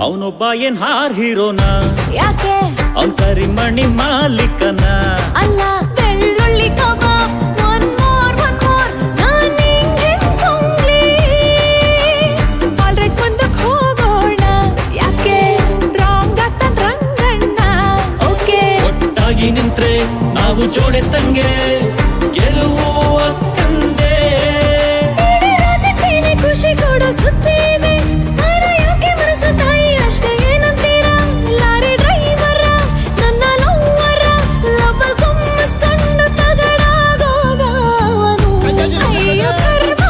ಅವನೊಬ್ಬ ಏನ್ ಹಾರ್ ಹೀರೋನ ಯಾಕೆ ಅವನ್ ಕರಿಮಣಿ ಮಾಲೀಕನ ಅಲ್ಲ ಬೆಳ್ಳುಳ್ಳಿ ಕಬಾಬ್ ಒನ್ ಮೋರ್ ನಾನ್ ನಿಂಗೆ ಕೊಂಗ್ಲಿ ಆಲ್ರೈಟ್ ಮುಂದಕ್ಕೆ ಹೋಗೋಣ ಯಾಕೆ ರಾಂಗ್ ಆಗ್ತಾನ್ ರಂಗಣ್ಣ ಓಕೆ ಒಟ್ಟಾಗಿ ನಿಂತ್ರೆ ನಾವು ಜೋಡೆ ತಂಗೆ ಗೆಲುವು ಅಕ್ಕಂದೆ ರಾಜಕೀಯ ಖುಷಿ ಕೊಡೋ ಸುದ್ದಿ ಇದೆ ಯಾಕೆ ಮನಸ್ಸು ತಾಯಿ ಅಷ್ಟೇ ಏನಂತೀರಾ ಲಾರಿ ಡ್ರೈವರ ನನ್ನ ಲವ್ವರ ಲವಲ್ ಗುಮ್ಮಿಸ್ಕೊಂಡು ತಗಡಾಗೋದವನು ಅಯ್ಯೋ ಕರ್ಮ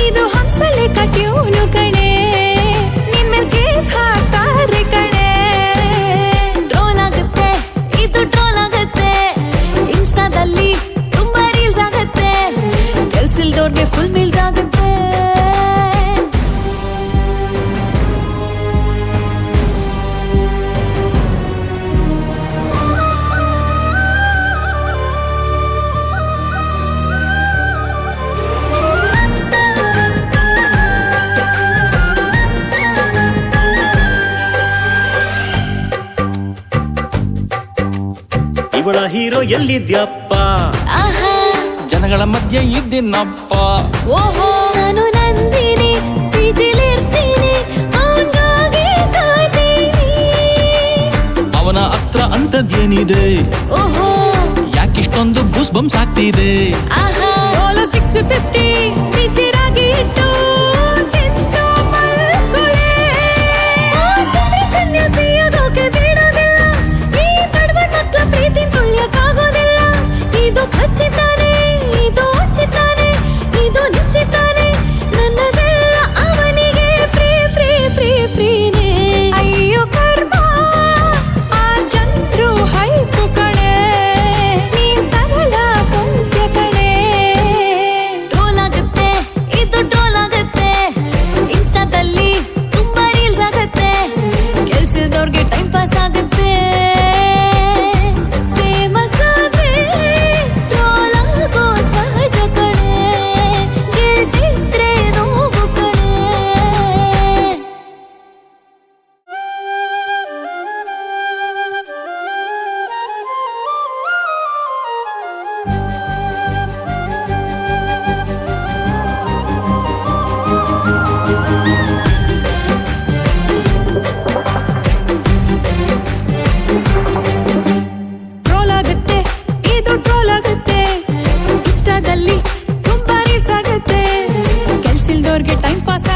ಇದು ಹಂಸಲೆ ಕಟ್ಯೂನು ಕಣೆ ನಿನ್ಮೇಲ್ ಕೇಸ್ ಹಾಕ್ತಾರೆ ಕಣೆ ಟ್ರೋಲ್ ಆಗುತ್ತೆ ಇದು ಟ್ರೋಲ್ ಆಗುತ್ತೆ ಇನ್ಸ್ಟಾದಲ್ಲಿ ತುಂಬಾ ರೀಲ್ಸ್ ಆಗುತ್ತೆ ಕೆಲ್ಸಿಲ್ದವ್ರಿಗೆ ಫುಲ್ ಮೀಲ್ಸ್ ಆಗುತ್ತೆ ಇವಳ ಹೀರೋ ಎಲ್ಲಿದ್ಯಪ್ಪ ಆಹಾ ಜನಗಳ ಮಧ್ಯೆ ಇದ್ದೀನಪ್ಪ ಓಹೋ ನಾನು ನಂದಿನಿ ಪಿಜಿಲಿರ್ತೀನಿ ಅವನಿಗಾಗಿ ಕಾಯ್ತೀನಿ ಅವನ ಹತ್ರ ಅಂತದ್ದೇನಿದೆ ಓಹೋ ಯಾಕಿಷ್ಟೊಂದು ಬೂಸ್ ಬಂಪ್ಸ್ ಆಗ್ತಿದೆ ಆಹಾ 650 ಬಿಸಿರಾಗಿ ಇಟ್ಟು ತಿಂದು ಮಲ್ಕೊಳ್ಳೆ. ಸನ್ಯಾಸಿಯಾಗೋಕೆ ಬಿಡೋದಿಲ್ಲ ಈ ಬಡವ ಮಕ್ಕಳ ಪ್ರೀತಿ ತುಳಿಯಕ್ಕಾಗೋದಿಲ್ಲ ಇದು ಖಚಿತಾನೆ ಇದು ಉಚಿತಾನೆ ಇದು ನಿಶ್ಚಿತಾನೆ ನನ್ನದೆಲ್ಲ ಅವನಿಗೆ ಫ್ರೀ ಫ್ರೀ ಫ್ರೀ ಫ್ರೀನೇ ಅಯ್ಯೋ ಕರ್ಮ ಆ ಚಂದ್ರು ಹೈಪು ಕಣೆ ನೀನ್ ತರಲ ಕುಂತ್ಯ ಕಣೆ ಟ್ರೋಲ್ ಆಗುತ್ತೆ ಇದು ಟ್ರೋಲ್ ಆಗುತ್ತೆ ಇನ್ಸ್ಟಾದಲ್ಲಿ ತುಂಬಾ ರೀಲ್ಸ್ ಆಗುತ್ತೆ ಕೆಲ್ಸದವ್ರಿಗೆ ಟೈಮ್ ಪಾಸ್ ಆಗುತ್ತೆ ಫೇಮಸ್ ಆದ್ರೆ ಟ್ರೋಲ್ ಆಗೋ ಸಹಜ ಕಣೆ ಗೆಲ್ತಿದ್ರೆ ನೋವು ಕಣೆ ಟ್ರೋಲ್ ಆಗುತ್ತೆ ಇದು ಟ್ರೋಲ್ ಆಗುತ್ತೆ ಇನ್ಸ್ಟಾದಲ್ಲಿ ತುಂಬಾ ರೀಲ್ಸ್ ಆಗುತ್ತೆ ಕೆಲ್ಸಿಲ್ದವ್ರಿಗೆ ಟೈಮ್ ಪಾಸ್